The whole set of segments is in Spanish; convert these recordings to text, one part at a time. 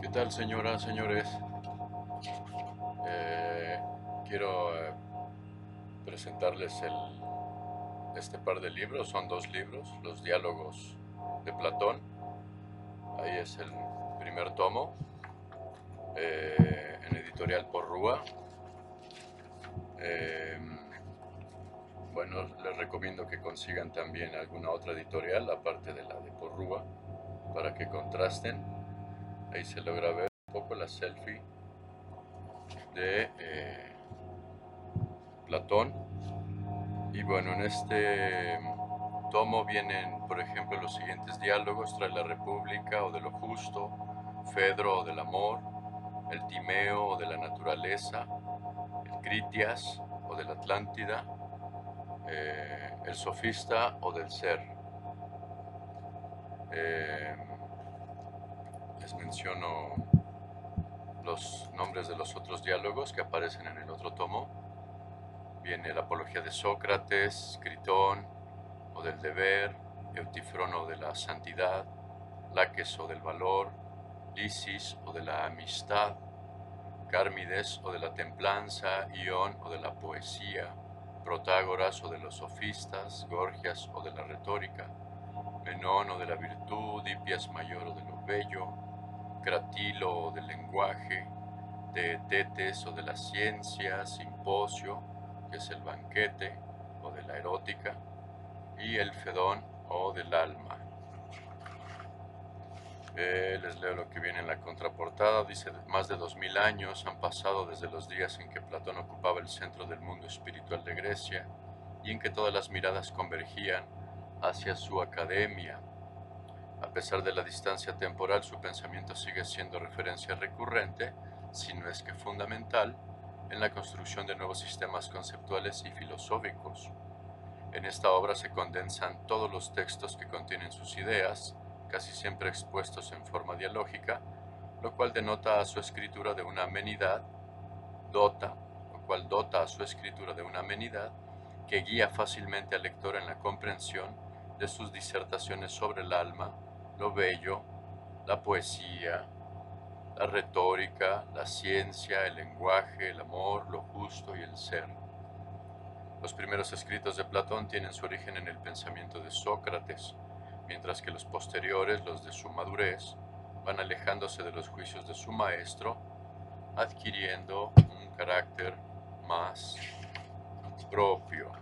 ¿Qué tal, señoras, señores? Eh, quiero presentarles este par de libros. Son dos libros, los diálogos de Platón. Ahí es el primer tomo, en editorial Porrúa. Eh, bueno, les recomiendo que consigan también alguna otra editorial, aparte de la de Porrúa, para que contrasten. Ahí se logra ver un poco la selfie de Platón. Y bueno, en este tomo vienen, por ejemplo, los siguientes diálogos: tras la República, o de lo justo; Fedro, o del amor; el Timeo, o de la naturaleza; el Critias, o de la Atlántida; el Sofista, o del ser. Eh, Les menciono los nombres de los otros diálogos que aparecen en el otro tomo. Viene la apología de Sócrates, Critón, o del deber; Eutifrón, o de la santidad; Laques, o del valor; Lisis, o de la amistad; Cármides, o de la templanza; Ión, o de la poesía; Protágoras, o de los sofistas; Gorgias, o de la retórica; Menón, o de la virtud; Hipias mayor, o de lo bello; Cratilo, o del lenguaje; Teetetes, o de la ciencia; Simposio, que es el banquete, o de la erótica; y el Fedón, o del alma. Les leo lo que viene en la contraportada. Dice: más de 2000 años han pasado desde los días en que Platón ocupaba el centro del mundo espiritual de Grecia y en que todas las miradas convergían hacia su academia. A pesar de la distancia temporal, su pensamiento sigue siendo referencia recurrente, si no es que fundamental, en la construcción de nuevos sistemas conceptuales y filosóficos. En esta obra se condensan todos los textos que contienen sus ideas, casi siempre expuestos en forma dialógica, lo cual denota a su escritura de una amenidad, lo cual dota a su escritura de una amenidad que guía fácilmente al lector en la comprensión de sus disertaciones sobre el alma, lo bello, la poesía, la retórica, la ciencia, el lenguaje, el amor, lo justo y el ser. Los primeros escritos de Platón tienen su origen en el pensamiento de Sócrates, mientras que los posteriores, los de su madurez, van alejándose de los juicios de su maestro, adquiriendo un carácter más propio.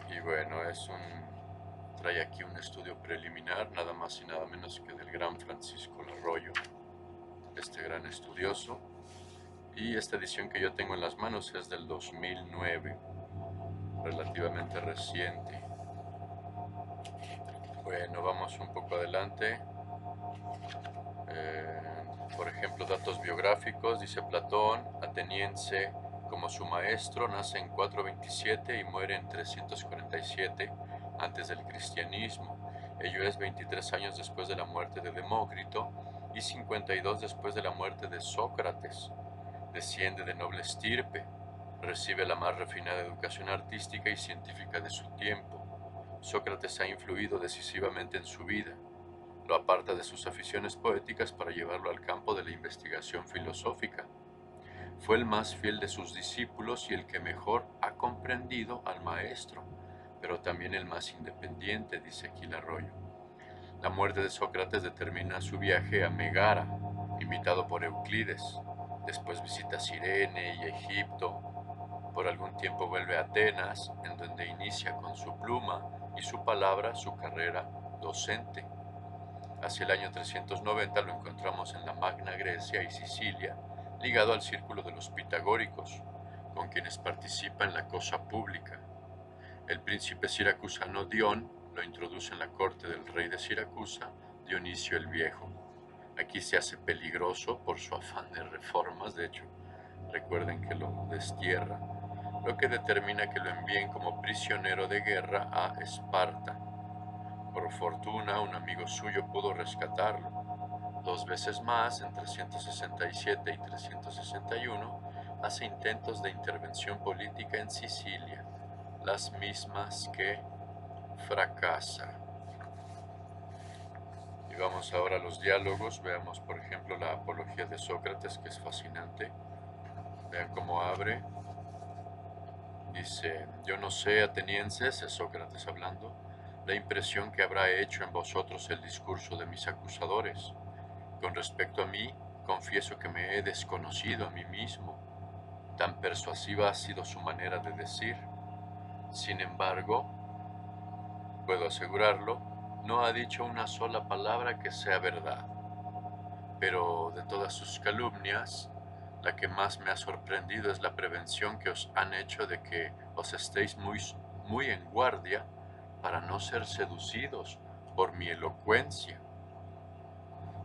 Y bueno, trae aquí un estudio preliminar, nada más y nada menos que del gran Francisco Larroyo, este gran estudioso. Y esta edición que yo tengo en las manos es del 2009, relativamente reciente. Bueno, vamos un poco adelante. Eh, por ejemplo, datos biográficos. Dice: Platón, ateniense como su maestro, nace en 427 y muere en 347 antes del cristianismo. Ello es 23 años después de la muerte de Demócrito y 52 después de la muerte de Sócrates. Desciende de noble estirpe, recibe la más refinada educación artística y científica de su tiempo. Sócrates ha influido decisivamente en su vida. Lo aparta de sus aficiones poéticas para llevarlo al campo de la investigación filosófica. Fue el más fiel de sus discípulos y el que mejor ha comprendido al maestro, pero también el más independiente, dice aquí Larroyo. La muerte de Sócrates determina su viaje a Megara, invitado por Euclides. Después visita Cirene y Egipto. Por algún tiempo vuelve a Atenas, en donde inicia con su pluma y su palabra su carrera docente. Hacia el año 390 lo encontramos en la Magna Grecia y Sicilia, ligado al círculo de los pitagóricos, con quienes participa en la cosa pública. El príncipe siracusano Dion lo introduce en la corte del rey de Siracusa, Dionisio el Viejo. Aquí se hace peligroso por su afán de reformas, de hecho, recuerden que lo destierra, lo que determina que lo envíen como prisionero de guerra a Esparta. Por fortuna, un amigo suyo pudo rescatarlo. 2 veces más, en 367 y 361, hace intentos de intervención política en Sicilia, las mismas que fracasa. Y Y vamos ahora a los diálogos. Veamos, por ejemplo, la Apología de Sócrates, que es fascinante. Vean cómo abre. Dice: yo no sé, atenienses, es Sócrates hablando, la impresión que habrá hecho en vosotros el discurso de mis acusadores. Con respecto a mí, confieso que me he desconocido a mí mismo. Tan persuasiva ha sido su manera de decir. Sin embargo, puedo asegurarlo, no ha dicho una sola palabra que sea verdad. Pero de todas sus calumnias, la que más me ha sorprendido es la prevención que os han hecho de que os estéis muy en guardia para no ser seducidos por mi elocuencia,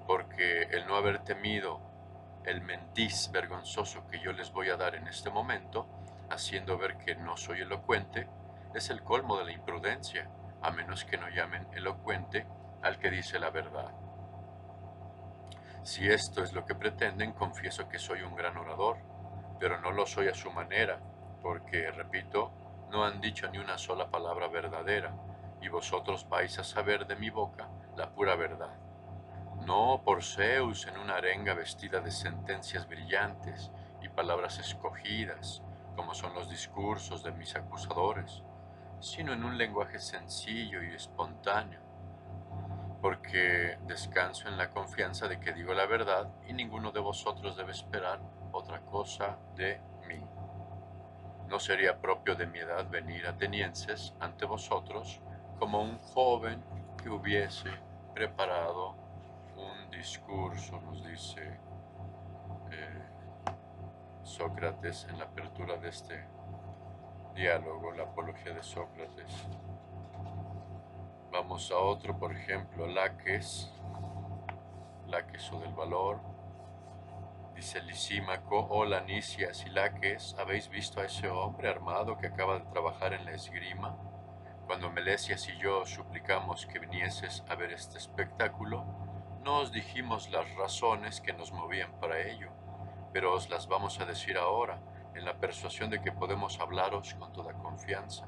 porque el no haber temido el mentis vergonzoso que yo les voy a dar en este momento, haciendo ver que no soy elocuente, es el colmo de la imprudencia, a menos que no llamen elocuente al que dice la verdad. Si esto es lo que pretenden, confieso que soy un gran orador, pero no lo soy a su manera, porque, repito, no han dicho ni una sola palabra verdadera, y vosotros vais a saber de mi boca la pura verdad. No por Zeus en una arenga vestida de sentencias brillantes y palabras escogidas, como son los discursos de mis acusadores, sino en un lenguaje sencillo y espontáneo, porque descanso en la confianza de que digo la verdad y ninguno de vosotros debe esperar otra cosa de mí. No sería propio de mi edad venir, atenienses, ante vosotros como un joven que hubiese preparado un discurso, nos dice Sócrates en la apertura de este diálogo, la Apología de Sócrates. Vamos a otro, por ejemplo, Laques o del valor. Dice Lisímaco: hola Nicias y Laques, ¿habéis visto a ese hombre armado que acaba de trabajar en la esgrima? Cuando Melesias y yo suplicamos que vinieses a ver este espectáculo, no os dijimos las razones que nos movían para ello, pero os las vamos a decir ahora, en la persuasión de que podemos hablaros con toda confianza.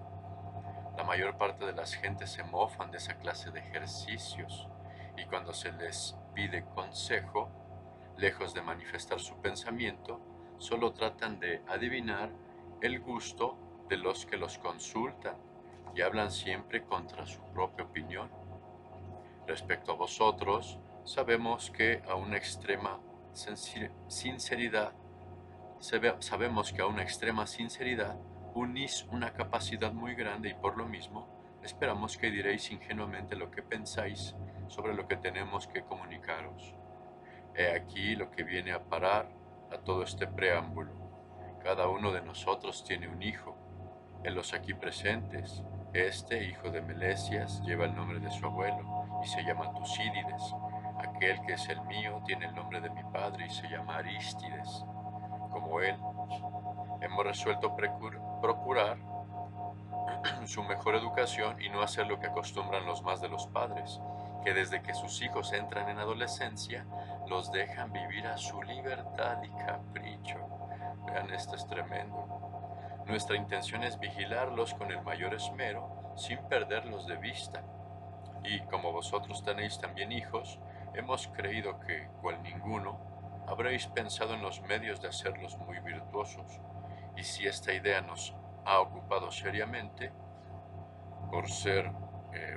La mayor parte de las gentes se mofan de esa clase de ejercicios, y cuando se les pide consejo, lejos de manifestar su pensamiento, solo tratan de adivinar el gusto de los que los consultan y hablan siempre contra su propia opinión. Respecto a vosotros, sabemos que a una extrema sinceridad sabemos que a una extrema sinceridad unís una capacidad muy grande y por lo mismo esperamos que diréis ingenuamente lo que pensáis sobre lo que tenemos que comunicaros. He aquí lo que viene a parar a todo este preámbulo. Cada uno de nosotros tiene un hijo. En los aquí presentes, este hijo de Melesias lleva el nombre de su abuelo y se llama Tucídides. Aquel que es el mío tiene el nombre de mi padre y se llama Arístides. Como él, hemos resuelto procurar su mejor educación y no hacer lo que acostumbran los más de los padres, que desde que sus hijos entran en adolescencia, los dejan vivir a su libertad y capricho. Vean, esto es tremendo. Nuestra intención es vigilarlos con el mayor esmero, sin perderlos de vista. Y como vosotros tenéis también hijos, hemos creído que, cual ninguno, habréis pensado en los medios de hacerlos muy virtuosos. Y si esta idea nos ha ocupado seriamente, por ser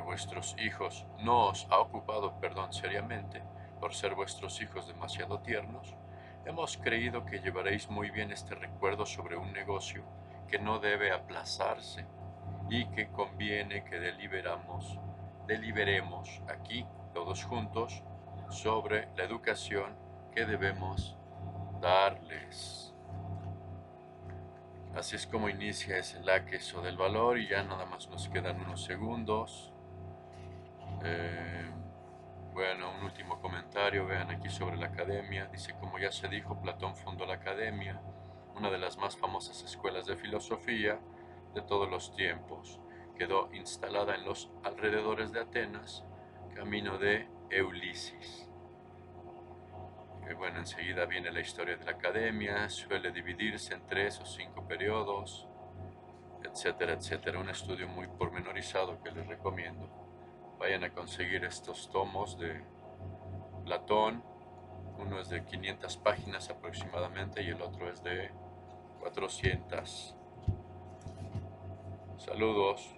vuestros hijos, no os ha ocupado, perdón, seriamente, por ser vuestros hijos demasiado tiernos, hemos creído que llevaréis muy bien este recuerdo sobre un negocio que no debe aplazarse y que conviene que deliberemos aquí todos juntos sobre la educación que debemos darles. Así es como inicia ese Laques o del valor, y ya nada más nos quedan unos segundos. Bueno, un último comentario, vean aquí sobre la academia. Dice: como ya se dijo, Platón fundó la academia, una de las más famosas escuelas de filosofía de todos los tiempos. Quedó instalada en los alrededores de Atenas, camino de Eulisis. Bueno, enseguida viene la historia de la academia, suele dividirse en 3 o 5 periodos, etcétera, etcétera. Un estudio muy pormenorizado que les recomiendo. Vayan a conseguir estos tomos de Platón. Uno es de 500 páginas aproximadamente y el otro es de 400. Saludos.